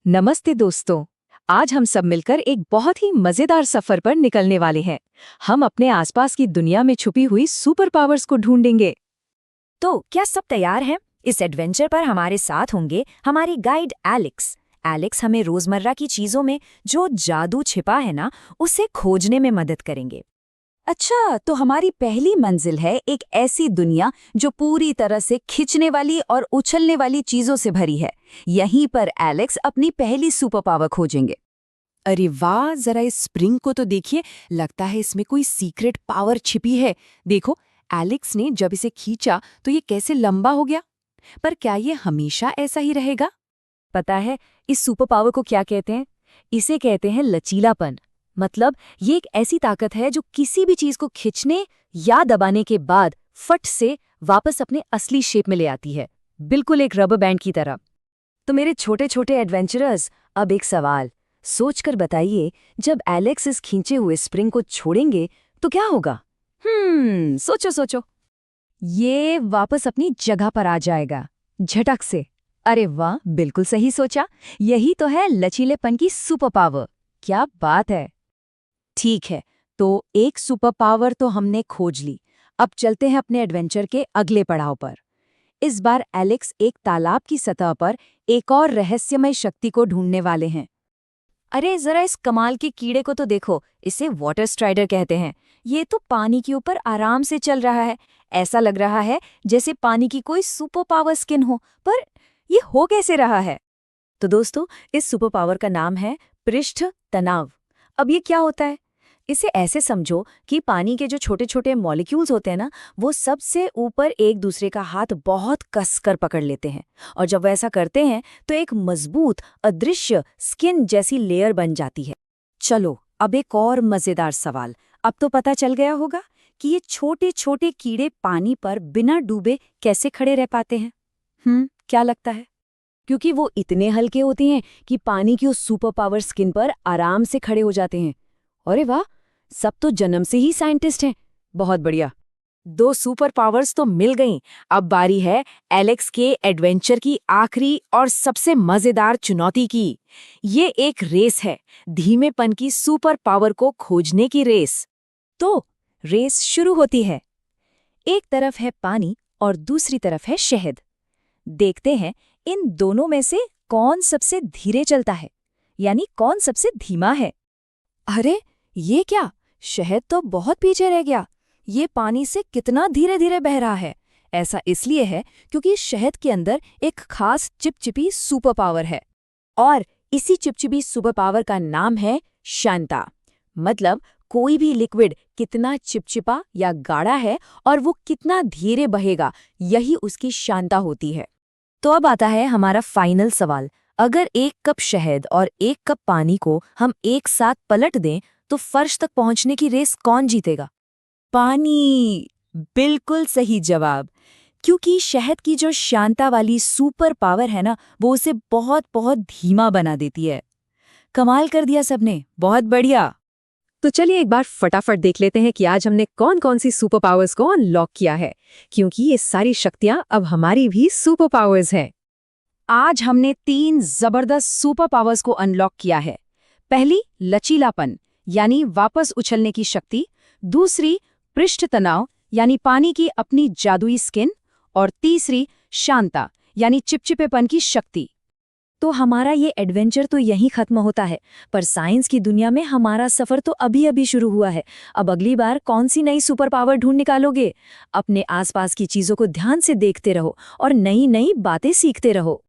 नमस्ते दोस्तों। आज हम सब मिलकर एक बहुत ही मजेदार सफर पर निकलने वाले हैं। हम अपने आसपास की दुनिया में छुपी हुई सुपर पावर्स को ढूंढेंगे। तो क्या सब तैयार हैं? इस एडवेंचर पर हमारे साथ होंगे हमारी गाइड एलेक्स। एलेक्स हमें रोजमर्रा की चीजों में जो जादू छिपा है ना, उसे खोजने में मदद करेंगे। अच्छा, तो हमारी पहली मंजिल है एक ऐसी दुनिया जो पूरी तरह से खींचने वाली और उछलने वाली चीजों से भरी है। यहीं पर एलेक्स अपनी पहली सुपर पावर खोजेंगे। अरे वाह, जरा इस स्प्रिंग को तो देखिए। लगता है इसमें कोई सीक्रेट पावर छिपी है। देखो, एलेक्स ने जब इसे खींचा तो ये कैसे लंबा हो गया। पर क्या ये हमेशा ऐसा ही रहेगा? पता है इस सुपर पावर को क्या कहते हैं? इसे कहते हैं लचीलापन। मतलब ये एक ऐसी ताकत है जो किसी भी चीज को खींचने या दबाने के बाद फट से वापस अपने असली शेप में ले आती है, बिल्कुल एक रबर बैंड की तरह। तो मेरे छोटे छोटे एडवेंचरर्स, अब एक सवाल सोचकर बताइए, जब एलेक्स इस खींचे हुए स्प्रिंग को छोड़ेंगे तो क्या होगा? सोचो सोचो। ये वापस अपनी जगह पर आ जाएगा झटक से। अरे वाह, बिल्कुल सही सोचा। यही तो है लचीलेपन की सुपर पावर। क्या बात है। ठीक है, तो एक सुपर पावर तो हमने खोज ली। अब चलते हैं अपने एडवेंचर के अगले पड़ाव पर। इस बार एलेक्स एक तालाब की सतह पर एक और रहस्यमय शक्ति को ढूंढने वाले हैं। अरे जरा इस कमाल के कीड़े को तो देखो, इसे वाटर स्ट्राइडर कहते हैं। ये तो पानी के ऊपर आराम से चल रहा है। ऐसा लग रहा है जैसे पानी की कोई सुपर पावर स्किन हो, पर ये हो कैसे रहा है? तो दोस्तों, इस सुपर पावर का नाम है पृष्ठ तनाव। अब ये क्या होता है? इसे ऐसे समझो कि पानी के जो छोटे छोटे मॉलिक्यूल्स होते हैं ना, वो सबसे ऊपर एक दूसरे का हाथ बहुत कसकर पकड़ लेते हैं। और जब वो ऐसा करते हैं तो एक मजबूत अदृश्य स्किन जैसी लेयर बन जाती है। चलो अब एक और मजेदार सवाल। अब तो पता चल गया होगा कि ये छोटे छोटे कीड़े पानी पर बिना डूबे कैसे खड़े रह पाते हैं। क्या लगता है? क्योंकि वो इतने हल्के होते हैं कि पानी की उस सुपर पावर स्किन पर आराम से खड़े हो जाते हैं। अरे वाह, सब तो जन्म से ही साइंटिस्ट हैं। बहुत बढ़िया। 2 सुपर पावर्स तो मिल गईं। अब बारी है एलेक्स के एडवेंचर की आखिरी और सबसे मजेदार चुनौती की। ये एक रेस है, धीमेपन की सुपर पावर को खोजने की रेस। तो रेस शुरू होती है। एक तरफ है पानी और दूसरी तरफ है शहद। देखते हैं इन दोनों में से कौन सबसे धीरे चलता है, यानी कौन सबसे धीमा है। अरे ये क्या, शहद तो बहुत पीछे रह गया। ये पानी से कितना धीरे धीरे बह रहा है। ऐसा इसलिए है क्योंकि शहद के अंदर एक खास चिपचिपी सुपर पावर है, और इसी चिपचिपी सुपर पावर का नाम है शांता। मतलब कोई भी लिक्विड कितना चिपचिपा या गाढ़ा है और वो कितना धीरे बहेगा, यही उसकी शांता होती है। तो अब आता है हमारा फाइनल सवाल। अगर 1 कप शहद और 1 कप पानी को हम एक साथ पलट दें तो फर्श तक पहुंचने की रेस कौन जीतेगा? पानी। बिल्कुल सही जवाब। क्योंकि शहद की जो शांता वाली सुपर पावर है ना, वो उसे बहुत बहुत धीमा बना देती है। कमाल कर दिया सबने, बहुत बढ़िया। तो चलिए एक बार फटाफट देख लेते हैं कि आज हमने कौन कौन सी सुपर पावर्स को अनलॉक किया है, क्योंकि ये सारी शक्तियां अब हमारी भी सुपर पावर्स हैं। आज हमने 3 जबरदस्त सुपर पावर्स को अनलॉक किया है। पहली, लचीलापन यानी वापस उछलने की शक्ति। दूसरी, पृष्ठ तनाव यानी पानी की अपनी जादुई स्किन। और तीसरी, शांता यानी चिपचिपेपन की शक्ति। तो हमारा ये एडवेंचर तो यहीं खत्म होता है, पर साइंस की दुनिया में हमारा सफर तो अभी अभी शुरू हुआ है। अब अगली बार कौन सी नई सुपर पावर ढूंढ निकालोगे? अपने आसपास की चीजों को ध्यान से देखते रहो और नई नई बातें सीखते रहो।